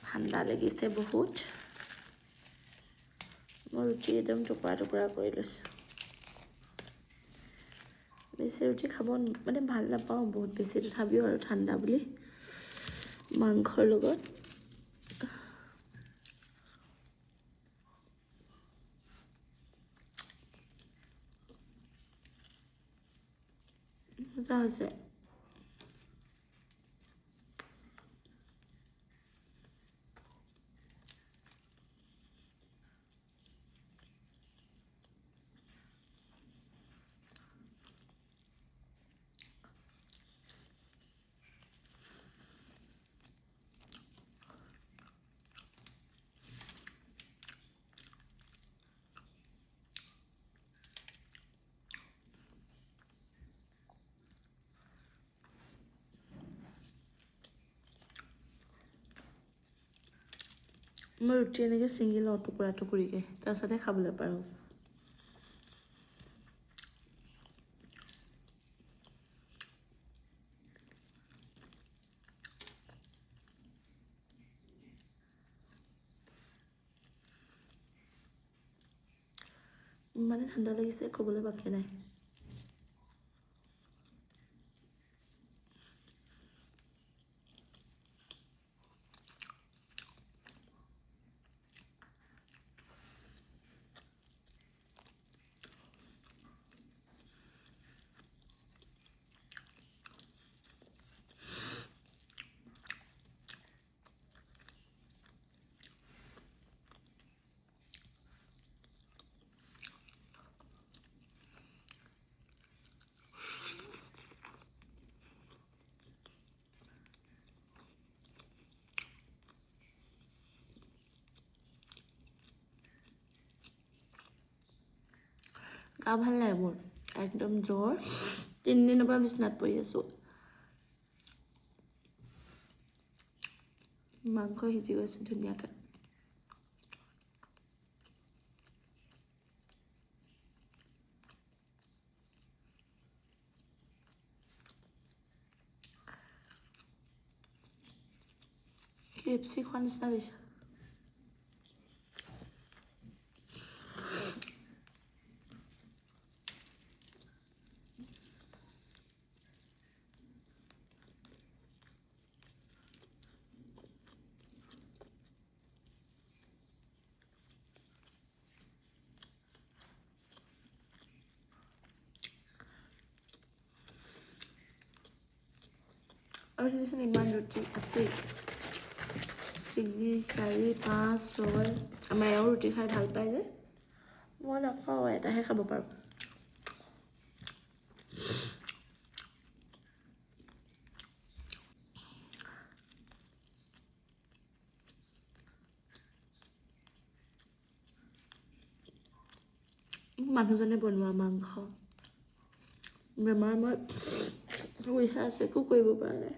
ঠাণ্ডা লাগিছে বহুত মই ৰুটি একদম টুকুৰা টুকুৰা কৰি লৈছোঁ বেছি ৰুটি খাব মানে ভাল নাপাওঁ বহুত বেছি তথাপিও আৰু ঠাণ্ডা বুলি মাংসৰ লগত মজা হৈছে মই ৰুটি এনেকৈ ছিঙি লওঁ টুকুৰা টুকুৰিকৈ তাৰপিছতহে খাবলৈ পাৰোঁ মানে ঠাণ্ডা লাগিছে ক'বলৈ বাকী নাই গা ভাল নাই মোৰ একদম জ্বৰ 3 দিনৰ পৰা বিছনাত পৰি আছোঁ মাংস সিজি গৈছে ধুনীয়াকৈ KFC খোৱা নিচিনা হৈছে আৰু দেখোন ইমান ৰুটি আছে 3 4 5 6 আমাৰ এওঁ ৰুটি খাই ভাল পায় যে মই নাখাওঁ এটাহে খাব পাৰোঁ মানুহজনে বনোৱা মাংস বেমাৰ মই শুইহে আছে একো কৰিব পৰা নাই